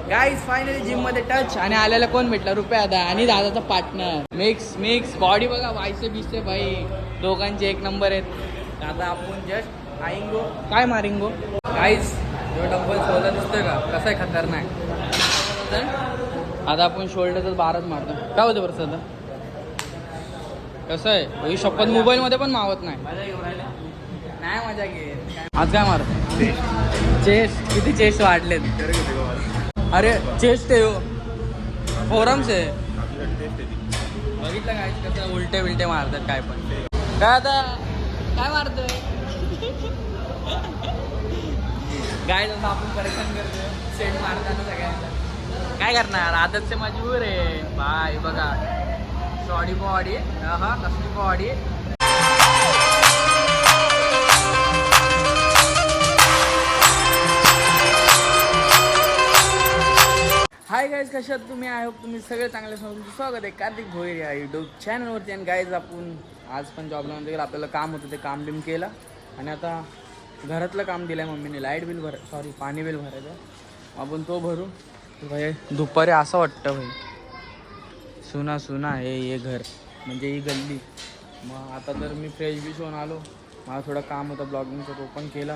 Guys finally gym मध्ये touch आणि आलेला कोण भेटला रुपया दादा आणि दादाचा पार्टनर मिक्स बॉडी बघा वायसे बिसे भाई दोघांचे एक नंबर आहेत. आता आपण जस्ट आईंगो काय मारिंगो गाईज जो डंबल शोल्डर दिसतोय का कसा आहे खतरनाक. आता आपण शोल्डर 12च मारतो. काय होतं बरं आता कसं आहे ही शपथ मोबाईल मध्ये पण मावत नाही. नाही मजा घे. आज काय मारतो चेस्ट किती चेस्ट वाढलेत. अरे चेस्ट आहे हो फोरम्स आहे. बघितलं काय कसं उलटे बिलटे मारतात काय पण. काय आता काय मारतोय काय जसं आपण परेशान करतोय सेट मारताना सगळ्यांना. काय करणार आदत से मजबूर आहे बाय. बघा शॉडी बॉडी हा कसली बॉडी. हाय गाईज कशा आहात तुम्ही. आय होप तुम्ही सगळे चांगले समजून स्वागत आहे कार्तिक भोईर या यूट्यूब चॅनलवरती. आणि गाईज आपण आज पण जॉबला म्हणजे गेलं आपल्याला काम होतं ते काम बिम केलं आणि आता घरातलं काम दिलं आहे मम्मीने. लाईट बिल पाणी बिल भरायचं आपण तो भरू. भाई दुपारी असं वाटतं भाई सुना सुना हे घर म्हणजे ही गल्ली. मग आता तर मी फ्रेश बिश होऊन आलो. मला थोडं काम होतं ब्लॉगिंगचं तो पण केला.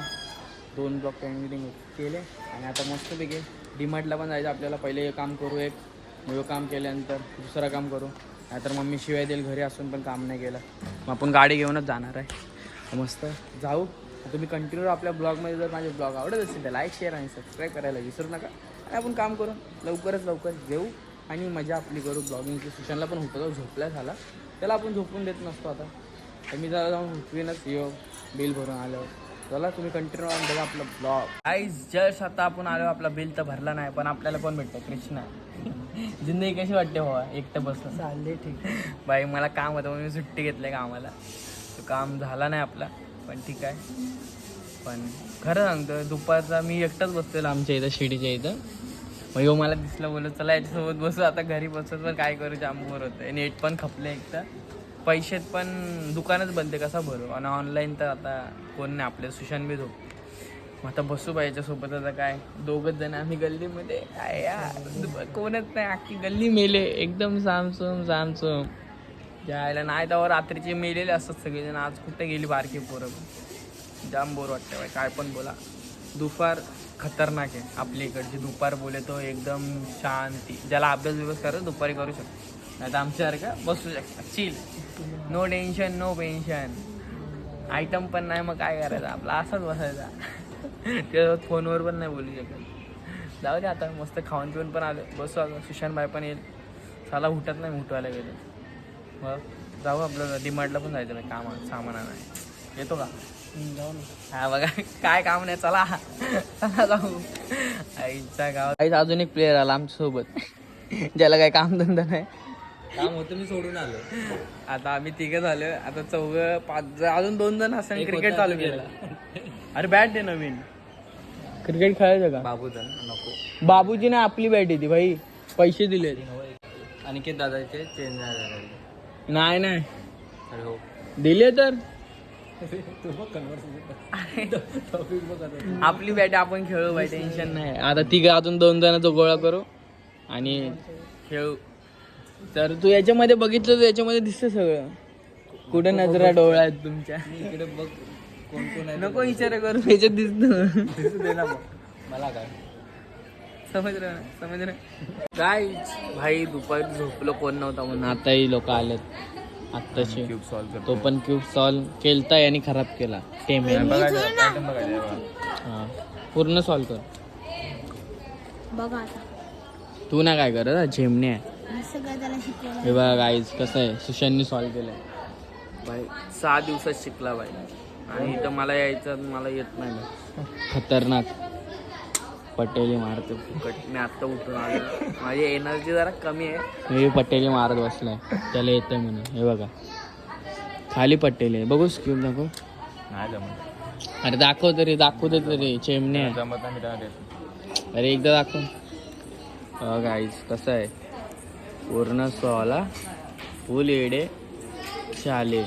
2 ब्लॉग पेंडिंग केले आणि आता मस्तपैकी डीमार्टला पण जायचं आपल्याला. पहिले हे काम करू एक हे काम केल्यानंतर दुसरं काम करू नाहीतर मम्मी शिवाय देईल घरी असून पण काम नाही केलं. मग आपण गाडी घेऊनच जाणार आहे. मस्त जाऊ. तुम्ही कंटिन्यू आपल्या ब्लॉगमध्ये जर माझे ब्लॉग आवडत असतील तर लाईक शेअर आणि सबस्क्राईब करायला विसरू नका. आणि आपण काम करू लवकरच लवकर घेऊ आणि मजा आपली करू ब्लॉगिंगची. सुशांतला पण होतं झोपल्या झाला त्याला आपण झोपून देत नसतो. आता तर मी जरा जाऊन उठवीनच येऊ बिल भरून आल्यावर. चला तुम्ही कंटिन्यू बघा आपला ब्लॉग. गाईज जस्ट आता आपण आलो. आपला बिल तर भरला नाही पण आपल्याला कोण भेटतं कृष्णा. जिंदगी कशी वाटते हो एकटं बसून. चालले ठीक बाई मला काम होतं म्हणून मी सुट्टी घेतली कामाला. तो काम झाला नाही आपला पण ठीक आहे. पण खरं सांगतो दुपारचा मी एकटाच बसलेलो आमच्या इथं शिडीच्या इथं. मग येऊ मला दिसलं बोलत चला याच्यासोबत बसू. आता घरी बसत पण काय करू जांबूवर होतं. नेट पण खपले एक तर पैशात पण दुकानच बनते कसा भरू. आणि ऑनलाईन तर आता कोण नाही आपल्या सुशांत बी झोप. मग आता बसू बाई याच्यासोबत. आता काय दोघंच जण आम्ही गल्लीमध्ये काय यार कोणच नाही. अख्खी गल्ली मेले एकदम सामसूम जायला नाही तेव्हा रात्रीचे मेलेले असतात सगळेजण. आज कुठे गेली बारकी पोरं जाम बोर वाटते बाई काय पण बोला. दुपार खतरनाक आहे आपल्या इकडची. दुपार बोले तो एकदम शांती. ज्याला अभ्यास बिभ्यास करत दुपारी करू शकतो. नाही तर आमच्यासारखं बसू शकता chill. No tension no pension. Item पण नाही मग काय करायचं आपला असाच बसायचा. त्याच्यावर फोनवर पण नाही बोलू शकत. जाऊ दे आता मस्त खाऊन पिऊन पण आलं बसू. आता सुशांत भाई पण येईल. साला उठत नाही उठवायला गेलं. मग जाऊ आपलं डीमार्टला पण जायचं नाही कामा सामाना नाही येतो का. जाऊ ना हा बघा काय काम नाही चला चला जाऊ. आईच्या गावात अजून एक प्लेअर आला आमच्यासोबत ज्याला काही कामधंदा नाही. काम होतं मी सोडून आलो. आता आम्ही 3 झालो. आता 4 5 अजून 2 जण असं क्रिकेट चालू केलं. अरे बॅट दे नवीन. क्रिकेट खेळायचं का बाबूजन नको. बाबूजीने आपली बॅट येते भाई पैसे दिले. अनिकेत दादाचे चेंज नाही नाही अरे हो दिले तर आपली बॅट आपण खेळू भाई टेन्शन नाही. आता 3 अजून 2 जणांचा गोळा करू आणि खेळू. तर तू याच्यामध्ये बघितलं तर याच्यामध्ये दिसतं सगळं. कुठे नजरा डोळा आहेत तुमच्या इकडे बघ कोण कोण आहे. नको विचार करू याच्यात दिसत दे ना मला काय समजलं काय भाई. दुपारी झोपलो कोण नव्हता म्हणून आताही लोक आलेत आत्ताचे. क्यूब सॉल्व करतो. तो पण क्यूब सॉल्व केलता आणि खराब केला. हा पूर्ण सॉल्व कर बघा आता तू ना काय करत झेमणे आहे. हे बघा गाईज कसं आहे सुशांतनी सॉल्व केलंय भाई. 6 दिवसात शिकला भाई. आणि इथं मला यायचं मला येत नाही भाई. खतरनाक पटेली मारते फुकट. मी आत्ता उठून आलो. माझी एनर्जी जरा कमी आहे. मी पटेली मारत बसलाय त्याला येतंय म्हणून. हे बघा खाली पटेली आहे बघू स्क्यूब दाखव. नाही जमत. अरे दाखव दे तरी चेमणे. जमत नाही. अरे एकदा दाखव. गाईज कसं आहे पूर्ण सॉला फुल एडे चाले.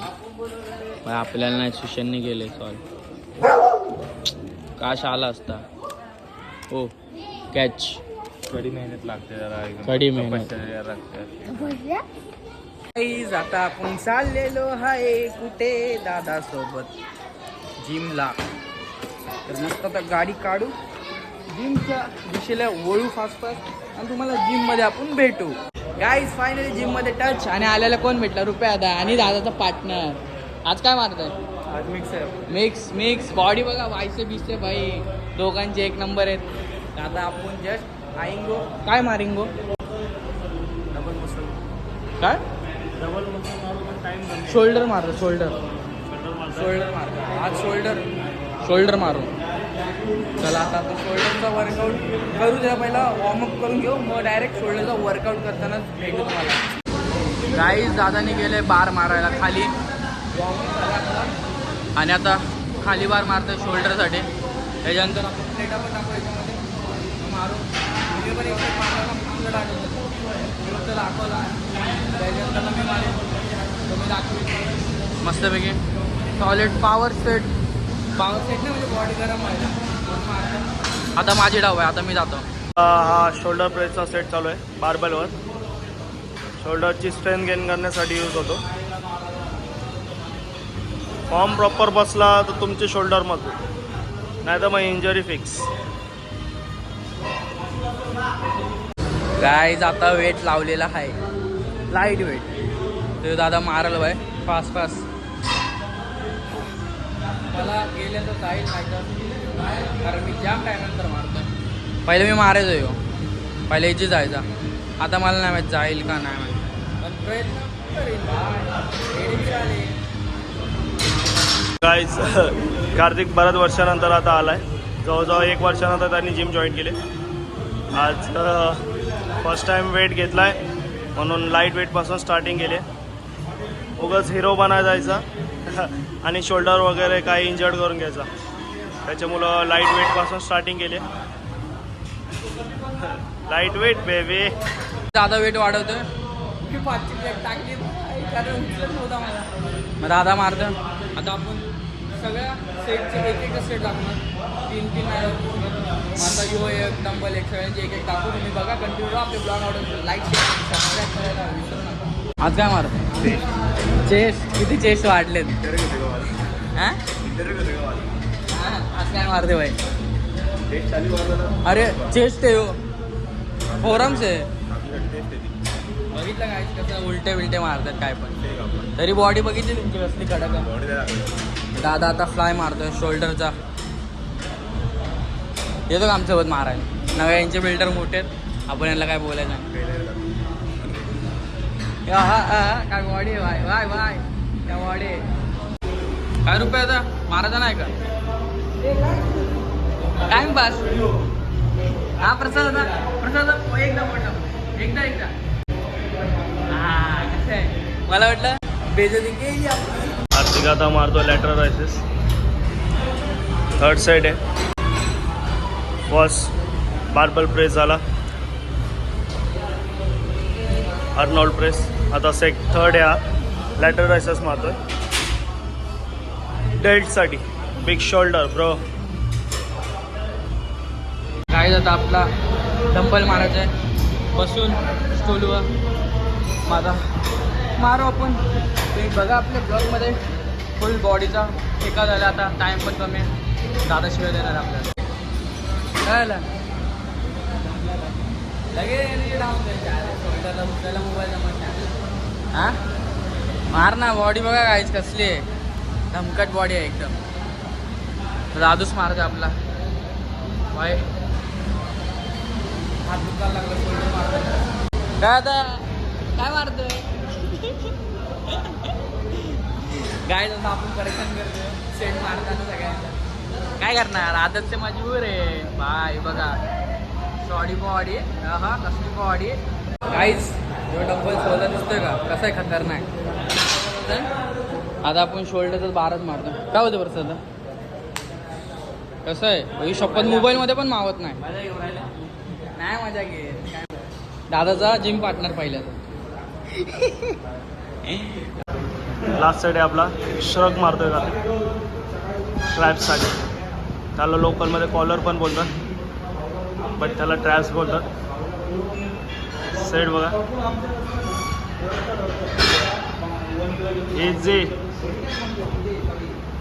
आपल्याला नाही सुशांतने गेले सॉल्व. काश आला असता. हो कॅच कडी मेहनत लागते जरा कडी मेहनत. तपश्चर्या लागते. गाईज आता आपण चाललेलो आहे कुठे दादा सोबत जिमला. तर मस्त आता गाडी काढू जिमच्या दिशेला वळू फास्ट आणि तुम्हाला जिम मध्ये आपण भेटू. गाईज फायनली जिम मध्ये टच आणि आल्याला कोण भेटला? रुपया दादा आणि दादाचा पार्टनर. आज काय मारतोय? आज मिक्स आहे. मिक्स बॉडी बघा वायसे बिसते भाई दोघांचे एक नंबर आहेत. तर आता आपण जस्ट आईंगो काय मारिंगो डबल मसल काय डबल मसल मारू पण टाइम शोल्डर मारतो शोल्डर मारतो आज शोल्डर मारू. चला आता आपण शोल्डरचा वर्कआउट करू द्या. पहिला वॉर्मअप करून घेऊ मग डायरेक्ट शोल्डरचा वर्कआउट करताना भेटू तुम्हाला. गाईज दादाने गेले बार मारायला खाली आणि आता खाली बार मारतोय शोल्डरसाठी. त्याच्यानंतर आपण प्लेटा पण टाकू याच्यामध्ये मारू. मी पण एक मारायला चांगलं टाकलं दाखवला त्याच्यानंतर मी मारेन तुम्ही दाखवी मस्तपैकी सॉलिड पॉवर सेट नाही म्हणजे बॉडी गरम व्हायला. आता माझी डाव आहे. आता मी जातो. हा शोल्डर प्रेसचा सेट चालू आहे बारबेलवर. शोल्डरची स्ट्रेंथ गेन करण्यासाठी यूज होतो. फॉर्म प्रॉपर बसला तर तुमचे शोल्डर मजबूत, नाही तर मग इंजरी फिक्स. गाईज आता वेट लावलेला आहे लाईट वेट. ते दादा मारल बाय फास्ट मला गेले तर जाईल माहिती कारण मी जाम टायमानंतर मारतो. पहिले मी मारायचो यो पहिले इथे जायचा. आता मला नाही माहीत जाईल का नाही माहीत पण प्रयत्न करेन. गाईज कार्तिक बऱ्याच वर्षानंतर आता आला आहे. जवळजवळ 1 वर्षानंतर त्यांनी जिम जॉईन केले. आज फर्स्ट टाईम वेट घेतला आहे म्हणून लाईट वेटपासून स्टार्टिंग केले. उगाच हिरो बनायला जायचा आणि शोल्डर वगैरे काही इंजर्ड करून घ्यायचा. त्याच्यामुळं लाईट वेटपासून स्टार्टिंग केले. Light weight baby. दादा वेट वाढवतोय. मी 5ची प्लेट टाकली कारण उचलत नव्हता मला. मग दादा मारतो. आता आपण सगळ्या सेटचे एक सेट लागणार 3 आता यो एक डंबल एक सगळ्यांचे एक टाकू. तुम्ही बघा कंटिन्यू आपले ब्लॉग आवडत लाईक शेअर सबस्क्राईब करायला विसरू नका. आज काय मारतो? चेस्ट किती चेस्ट वाढलेत हां आज काय मारते भाई? अरे चेस्ट आहे हो फोरम्स आहे. बघितलं काय कसं उलटे मारतात काय पण तरी बॉडी बघितली तुमची कसली कडक आहे. दादा आता फ्लाय मारतोय शोल्डरचा. येतो का आमच्यासोबत मारायला? नव्या यांचे बिल्डर मोठे आहेत आपण यांना काय बोलायचं नाही. काय बॉडी आहे वाय त्या बॉडी काय रुपये आता मारायचा नाही का? टाइमपास. हा प्रसाद एकदा हा कसं आहे मला वाटलं बेजती केली आपण. कार्तिक आता मारतो लॅटरल रायसेस. थर्ड साईड आहे. फर्स्ट बारबल प्रेस झाला. Arnold press. आता थर्ड आहे हा लॅटरल रायसेस मारतोय डेल्टसाठी. Big shoulder bro. काय आता आपला डंबल मारायचा आहे बसून स्टूलवर. माझा मारू आपण. तुम्ही बघा आपल्या ब्लॉगमध्ये फुल बॉडीचा एका झाला. आता टाईम पण कमी आहे. दादा शिवाय देणार आपल्याला काय झालं लगेच मोबाईल हां मार ना. बॉडी बघा काहीच कसली आहे धमकट बॉडी आहे एकदम. दादूच मारतो आपला बाय. हात दुखायला लागला शोल्डर मारतो. काय आता काय मारतोय काय जसं आपण करेक्शन करतोय सेट मारताना सगळ्यांना. काय करणार आदतचे मजबूर आहे बाय. बघा शॉडी बॉडी हा कसली बॉडी. काहीच जो डब्बल सोला दिसतोय का कसं आहे खतरनाक. आता आपण शोल्डरच बारच मारतो. काय होतं बरं आता कसं आहे ही शपथ मोबाईलमध्ये पण मावत नाही. नाही मजा घे. दादाचा जिम पार्टनर पहिल्याचा. लास्ट साईड आहे आपला श्रग मारतोय का ट्रॅप्ससाठी. त्याला लोकलमध्ये कॉलर पण बोलतात बट त्याला ट्रॅप्स बोलतात. सेट बघा इझी.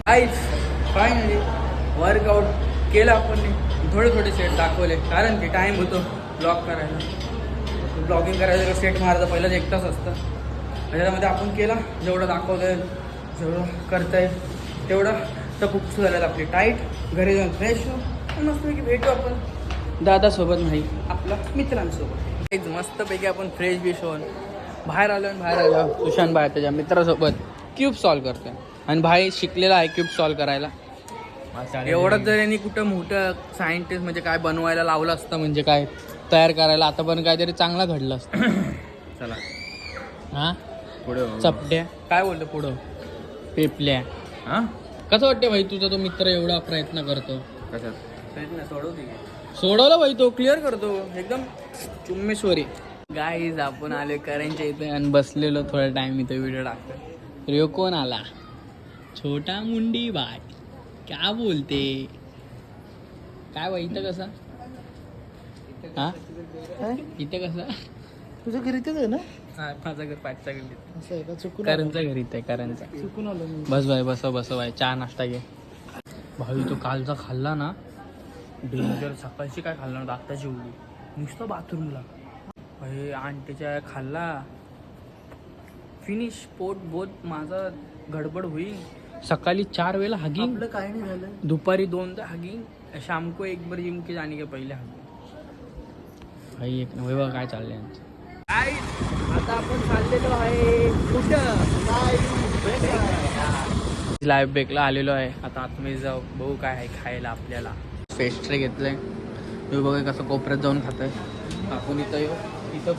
गाईज फायनली वर्कआउट केलं आपण. थोडे सेट दाखवले कारण की टाईम होतो ब्लॉग करायला. ब्लॉगिंग करायला सेट मारायचं पहिलंच 1 तास असतं. त्याच्यामध्ये आपण केला जेवढं दाखवलं जेवढं करता येईल तेवढं. तर खूप झालेलं आपली टाईट. घरी जाऊन फ्रेश होऊ मस्तपैकी भेटू आपण दादासोबत नाही आपल्या मित्रांसोबत. एक मस्तपैकी आपण फ्रेश बिश होऊन बाहेर आलो. सुशांत बाहेर त्याच्या मित्रासोबत क्यूब सॉल्व करतोय. आणि भाई शिकलेला आहे क्यूब सॉल्व करायला. एवढंच जर यांनी कुठं मोठं सायंटिस्ट म्हणजे काय बनवायला लावलं असतं म्हणजे काय तयार करायला आता पण काहीतरी चांगलं घडलं असतं. चला हां पुढे चपट्या काय बोलतो पुढं पेपल्या. हां कसं वाटतं भाई तुझा तो मित्र एवढा प्रयत्न करतो. कशात सोडवलं भाई तो क्लिअर करतो एकदम चुम्मेश्वरी. गाईज आपण आले करेंच्या इथे आणि बसलेलो थोडा टाइम इथे व्हिडिओ टाकतो. रिओ कोण आला छोटा मुंडी बाय क्या बोलते काय भाई इथं कसा हा इथे कसा तुझं घरी तेच आहे ना. माझं घर पाठच्या गल्लीत. असं आहे का चुकून करणचा घर इथे करणचा. चुकून आलो मी. बस भाई बसव भाई चहा नाश्ता घे. भाई तो कालचा खाल्ला ना डेंजर. सकाळची काय खाल्ला ना आत्ताची एवढी नुसतं बाथरूमला भाई आंटीच्या खाल्ला फिनिश. पोट बोट माझा गडबड होईल. सकाळी 4 वेळेला हागिंग. आपलं काय नाही झालं. दुपारी 2दा हागिंग. शाम को 1 बार जिम के जाने के पहिले हागिंग. भाई एक नव्हे बघा काय चाललंय यांचं. आता आपण चाललेलो आहे कुठं लाईव्ह बेकला आलेलो आहे. आता आतमध्ये जाऊ बघू काय आहे खायला आपल्याला. पेस्ट्री घेतलंय तुम्ही बघा कसं कोपऱ्यात जाऊन खातोय. आपण इथं येऊ इथं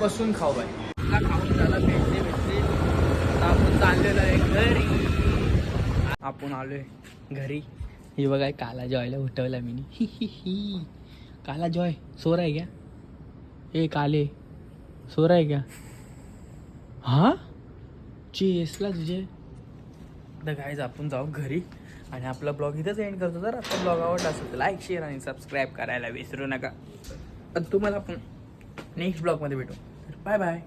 बसून खाऊ बाय. खाऊन झाला पेस्ट्री भेटली. आता आपण चाललेलो आहे घरी. आपण आलोय घरी. हे बघा काला जॉयला उठवला मी. ही काला जॉय सोर आहे क्या ए काले सोर आहे क्या हा चेसला तुझे. तर गाईज आपण जाऊ घरी आणि आपला ब्लॉग इथंच एंड करतो. जर आपला ब्लॉग आवडला असेल तर लाईक शेअर आणि सबस्क्राईब करायला विसरू नका. तुम्हाला आपण नेक्स्ट ब्लॉगमध्ये भेटू. Bye bye.